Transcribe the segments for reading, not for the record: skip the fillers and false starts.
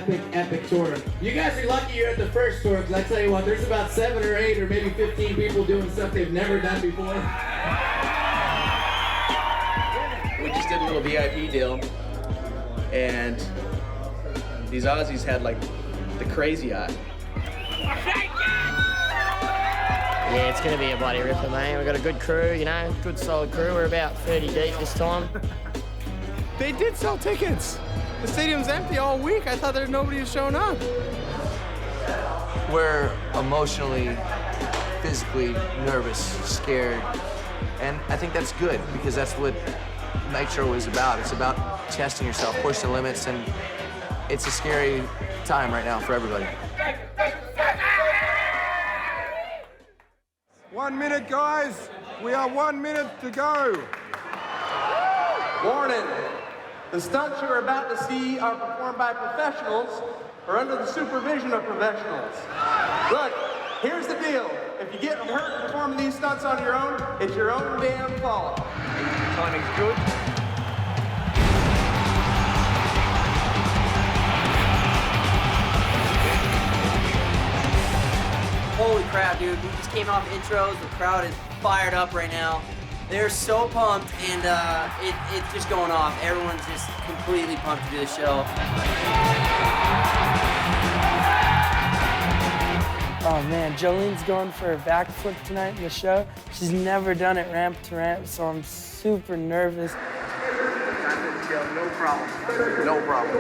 epic tour. You guys are lucky you're at the first tour, because I tell you what, there's about 7 or 8 or maybe 15 people doing stuff they've never done before. We just did a little VIP deal, and these Aussies had like the crazy eye. Yeah, it's going to be a bloody ripper, mate. We've got a good crew, you know, good solid crew. We're about 30 deep this time. They did sell tickets. The stadium's empty all week. I thought there nobody was showing up. We're emotionally, physically nervous, scared, and I think that's good because that's what Nitro is about. It's about testing yourself, push the limits, and it's a scary time right now for everybody. 1 minute, guys. We are 1 minute to go. Warning. The stunts you're about to see are performed by professionals or under the supervision of professionals. Look, here's the deal. If you get hurt performing these stunts on your own, it's your own damn fault. Timing's good. Holy crap, dude. We just came off intros. The crowd is fired up right now. They're so pumped, and it's just going off. Everyone's just completely pumped to do the show. Oh man, Jolene's going for a backflip tonight in the show. She's never done it ramp to ramp, so I'm super nervous. No problem. No problem.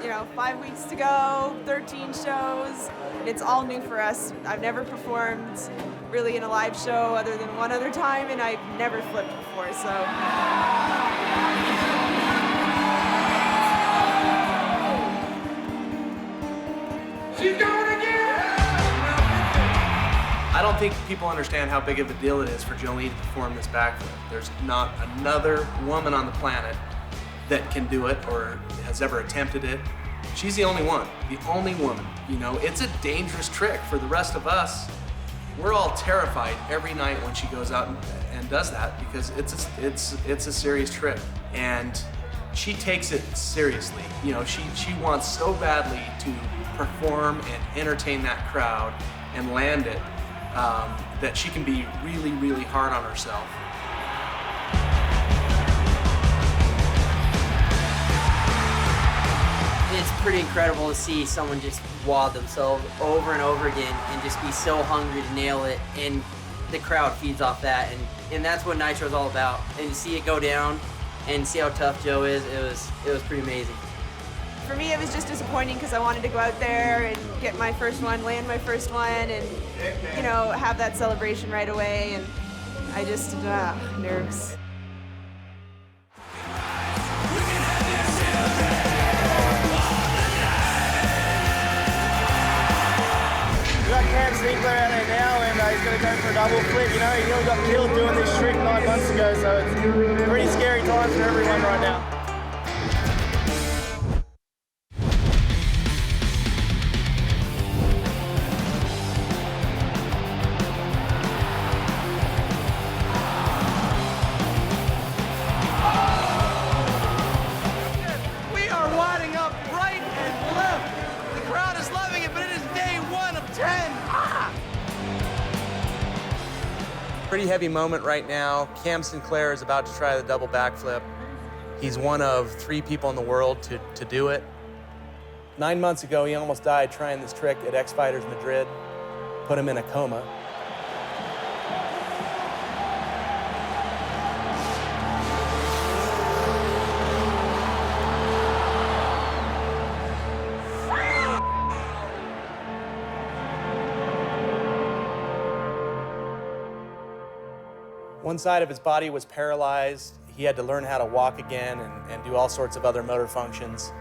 You know, 5 weeks to go, 13 shows. It's all new for us. I've never performed really in a live show other than one other time, and I've never flipped before, so. She's going again! I don't think people understand how big of a deal it is for Jolene to perform this backflip. There's not another woman on the planet that can do it or has ever attempted it. She's the only one, the only woman. You know, it's a dangerous trick for the rest of us. We're all terrified every night when she goes out and does that because it's a serious trick. And she takes it seriously. You know, she wants so badly to perform and entertain that crowd and land it that she can be really, really hard on herself. It's pretty incredible to see someone just wad themselves over and over again and just be so hungry to nail it, and the crowd feeds off that, and that's what Nitro's all about. And to see it go down and see how tough Joe is, it was pretty amazing. For me, it was just disappointing because I wanted to go out there and get my first one, land my first one, and, you know, have that celebration right away, and I just, nerves. We got Sinclair out there now, and he's going to go for a double flip. You know, he nearly got killed doing this trick 9 months ago, so it's pretty scary times for everyone right now. We are winding up right and left. The crowd is loving it, but it is day 1 of 10. Pretty heavy moment right now. Cam Sinclair is about to try the double backflip. He's one of 3 people in the world to do it. 9 months ago, he almost died trying this trick at X Fighters Madrid. Put him in a coma. One side of his body was paralyzed. He had to learn how to walk again and do all sorts of other motor functions.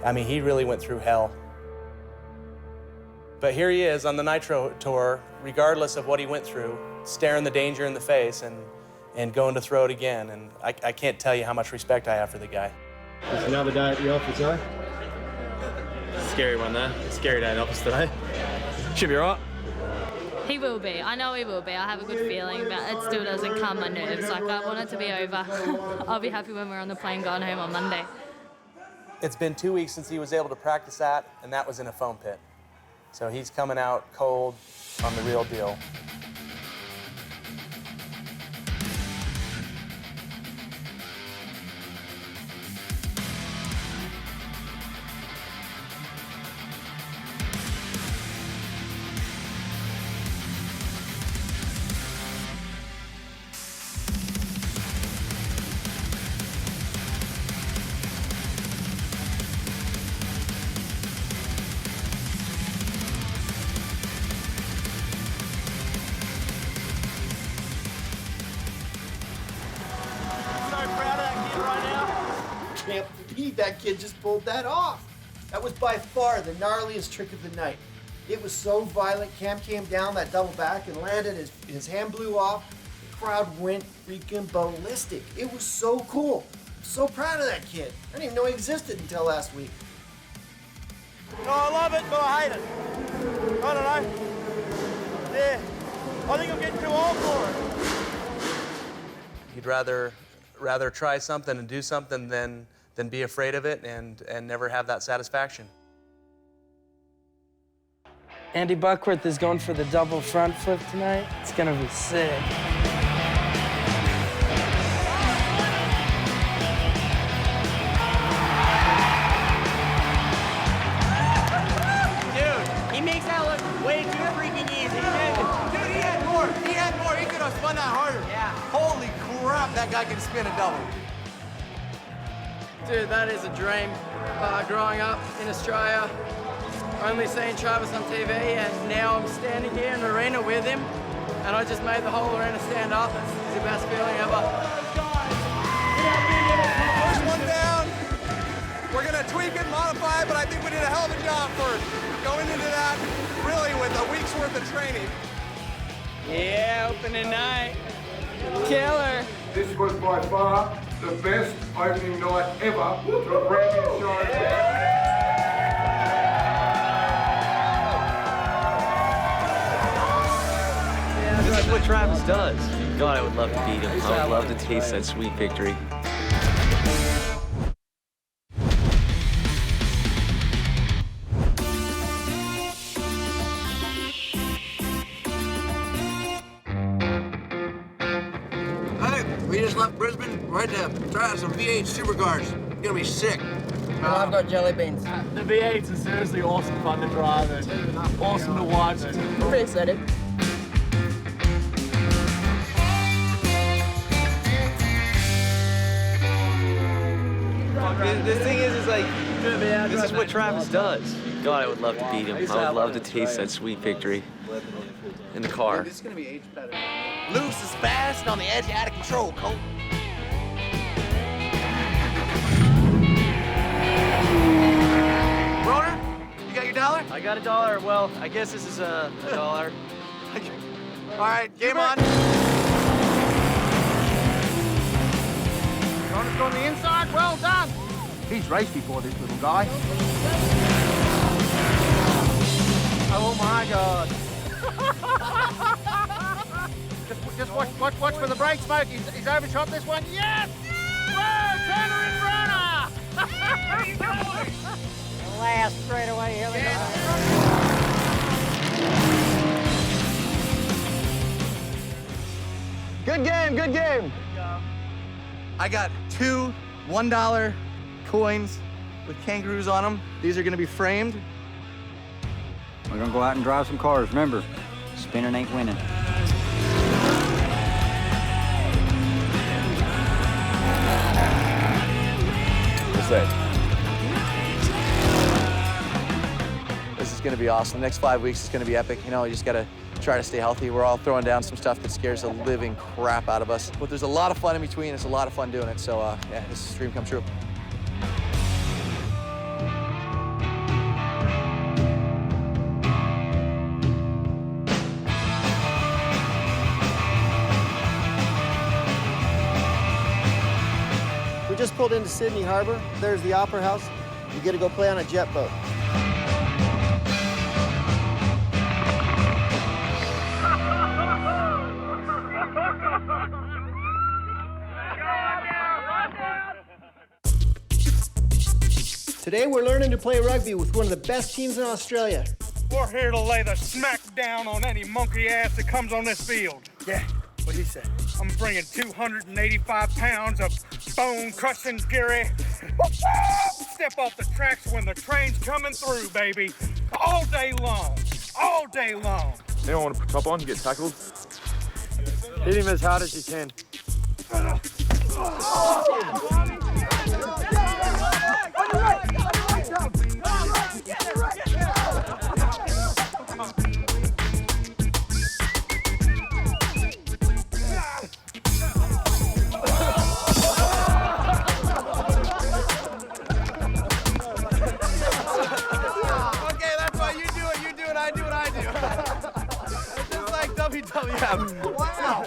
I mean, he really went through hell. But here he is on the Nitro tour, regardless of what he went through, staring the danger in the face and going to throw it again. And I can't tell you how much respect I have for the guy. It's another day at the office, eh? Scary one, though. Scary day at the office today. Should be all right. He will be. I know he will be. I have a good feeling, but it still doesn't calm my nerves. Like, I want it to be over. I'll be happy when we're on the plane going home on Monday. It's been 2 weeks since he was able to practice that, and that was in a foam pit. So he's coming out cold on the real deal. Can't believe that kid just pulled that off. That was by far the gnarliest trick of the night. It was so violent. Cam came down that double back and landed. His hand blew off. The crowd went freaking ballistic. It was so cool. I'm so proud of that kid. I didn't even know he existed until last week. No, I love it, but I hate it. I don't know. Yeah, I think I'm getting too old for it. He'd rather try something and do something than be afraid of it and never have that satisfaction. Andy Buckworth is going for the double front flip tonight. It's gonna be sick. Dude, he makes that look way too freaking easy. Dude, he had more. He had more. He could have spun that harder. Yeah. Holy crap, that guy can spin a double. Dude, that is a dream. Growing up in Australia, only seeing Travis on TV, and now I'm standing here in the arena with him, and I just made the whole arena stand up. It's the best feeling ever. First one down. We're gonna tweak and modify, but I think we did a hell of a job for going into that really with a week's worth of training. Yeah, opening night. Killer. This was by far the best opening night ever to a brand new show. This is what Travis does. God, I would love to beat him. I would love to taste that sweet victory. We just left Brisbane right to try out some V8 supercars. It's gonna be sick. Well, I've got jelly beans. The V8s are seriously awesome fun to drive and awesome to watch. I'm pretty excited. The thing is like, this is what Travis does. God, I would love to beat him. I would love to taste that sweet victory in the car. This is gonna be age better. Loose is fast and on the edge, out of control, Colt. Broner, you got your dollar? I got $1. Well, I guess this is a dollar. All right, game on. Broner's on the inside, well done. He's raced before, this little guy. Oh my God. Just watch for the brake smoke. He's overshot this one. Yes! Whoa, Turner and Brunner! Last straight away, here we go. Good game, good game. I got 2 $1 coins with kangaroos on them. These are gonna be framed. We're gonna go out and drive some cars. Remember, spinning ain't winning. What's that? This is gonna be awesome. The next 5 weeks is gonna be epic. You know, you just gotta try to stay healthy. We're all throwing down some stuff that scares the living crap out of us. But there's a lot of fun in between. It's a lot of fun doing it. So yeah, this is a dream come true. We just pulled into Sydney Harbor. There's the Opera House. You get to go play on a jet boat. Today we're learning to play rugby with one of the best teams in Australia. We're here to lay the smack down on any monkey ass that comes on this field. Yeah, what'd he say? I'm bringing 285 pounds of bone-crushing fury. Step off the tracks when the train's coming through, baby. All day long. All day long. Anyone want to put top on, get tackled? Hit him as hard as you can. WWF. Wow.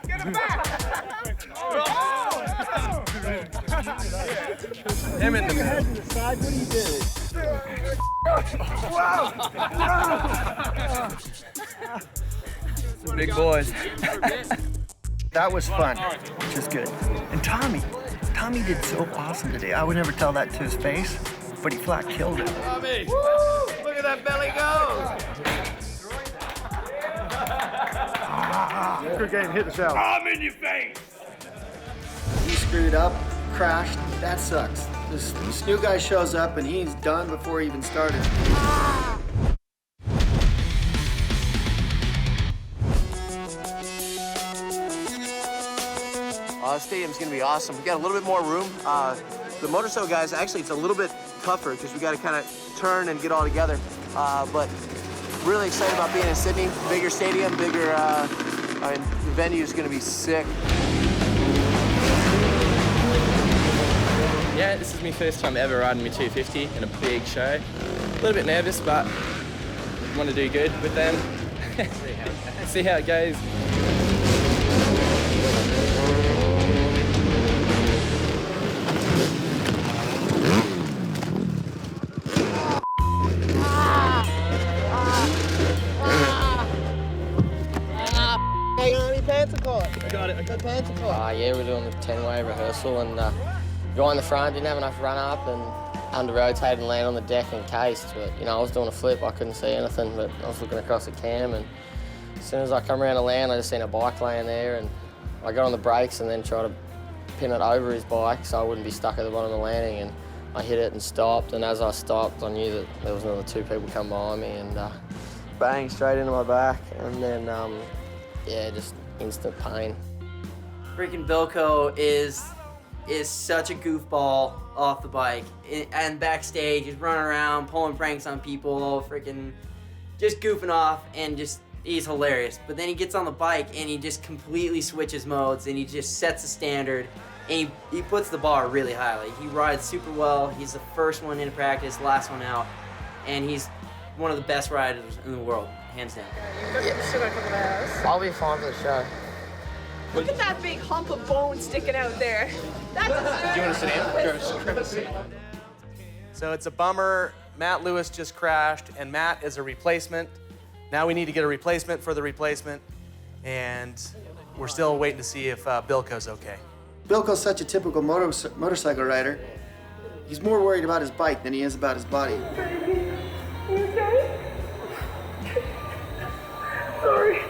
Get him back. Him in the middle. What are you doing? Some big boys. That was fun, which is good. And Tommy did so awesome today. I would never tell that to his face, but he flat killed it. Tommy, look at that belly go. Good game, hit the shower. I'm in your face. He screwed up, crashed. That sucks. This new guy shows up and he's done before he even started. The stadium's gonna be awesome. We got a little bit more room. The motorcycle guys, actually, it's a little bit tougher because we got to kind of turn and get all together. But really excited about being in Sydney. Bigger stadium, bigger. The venue is gonna be sick. Yeah, this is my first time ever riding my 250 in a big show. A little bit nervous, but want to do good with them. See how it goes. Yeah, we're doing the 10-way rehearsal and guy in the front didn't have enough run up and under-rotated and landed on the deck and cased. But, you know, I was doing a flip, I couldn't see anything, but I was looking across the cam and as soon as I come around to land, I just seen a bike laying there and I got on the brakes and then tried to pin it over his bike so I wouldn't be stuck at the bottom of the landing and I hit it and stopped, and as I stopped, I knew that there was another two people come behind me and bang, straight into my back and then, yeah, just instant pain. Freaking Bilko is such a goofball off the bike. And backstage, he's running around, pulling pranks on people, freaking just goofing off, and just, he's hilarious. But then he gets on the bike and he just completely switches modes and he just sets the standard and he puts the bar really highly. He rides super well. He's the first one in practice, last one out, and he's one of the best riders in the world, hands down. I'll be fine for the show. Look at that big hump of bone sticking out there. That's Do you want to sit down? So it's a bummer. Matt Lewis just crashed, and Matt is a replacement. Now we need to get a replacement for the replacement, and we're still waiting to see if Bilko's okay. Bilko's such a typical motorcycle rider. He's more worried about his bike than he is about his body. Sorry.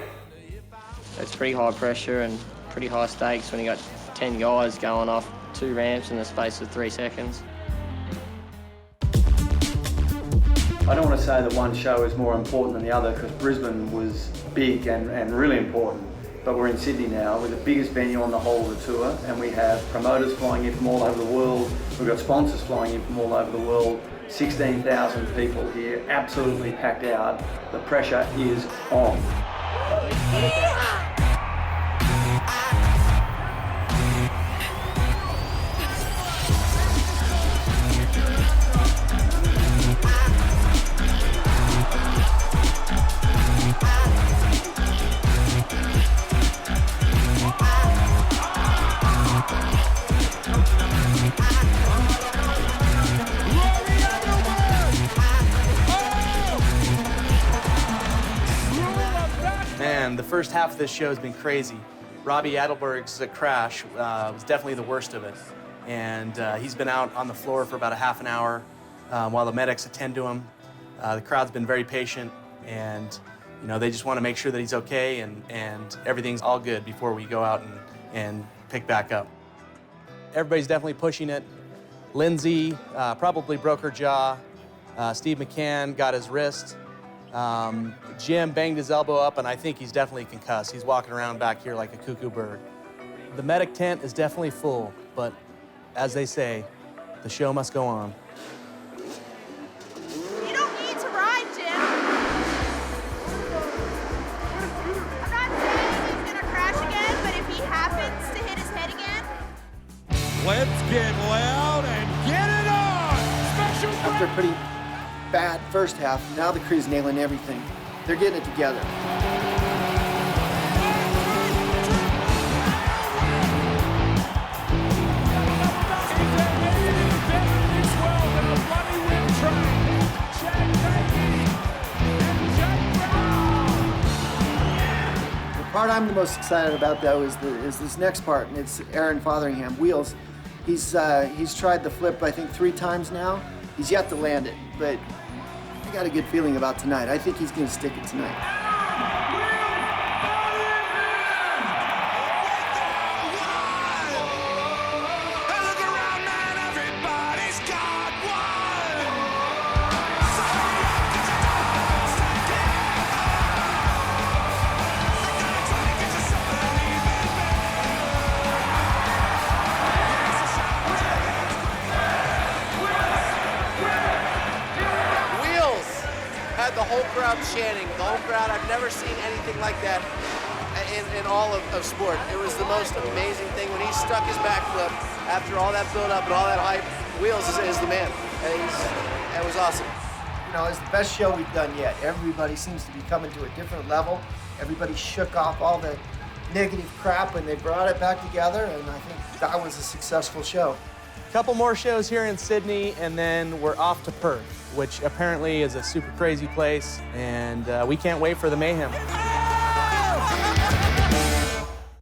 It's pretty high pressure and pretty high stakes when you got 10 guys going off 2 ramps in the space of 3 seconds. I don't want to say that one show is more important than the other because Brisbane was big and really important. But we're in Sydney now. We're the biggest venue on the whole of the tour, and we have promoters flying in from all over the world. We've got sponsors flying in from all over the world. 16,000 people here, absolutely packed out. The pressure is on. Man, the first half of this show has been crazy. Robbie Adelberg's crash was definitely the worst of it. And he's been out on the floor for about a half an hour. while the medics attend to him. The crowd's been very patient, and they just want to make sure that he's okay and everything's all good before we go out and pick back up. Everybody's definitely pushing it. Lindsay probably broke her jaw. Steve McCann got his wrist. Jim banged his elbow up, and I think he's definitely concussed. He's walking around back here like a cuckoo bird. The medic tent is definitely full, but as they say, the show must go on. You don't need to ride, Jim. I'm not saying he's gonna crash again, but if he happens to hit his head again. Let's get loud and get it on! Special After a pretty bad first half, now the crew's nailing everything. They're getting it together. The part I'm the most excited about, though, is this next part, and it's Aaron Fotheringham, Wheelz. He's tried the flip, I think, 3 times now. He's yet to land it, but I got a good feeling about tonight. I think he's going to stick it tonight. The whole crowd chanting, the whole crowd. I've never seen anything like that in all of sport. It was the most amazing thing when he stuck his backflip after all that build-up and all that hype. Wheelz is the man. It was awesome. It's the best show we've done yet. Everybody seems to be coming to a different level. Everybody shook off all the negative crap and they brought it back together, and I think that was a successful show. Couple more shows here in Sydney, and then we're off to Perth, which apparently is a super crazy place, and we can't wait for the mayhem.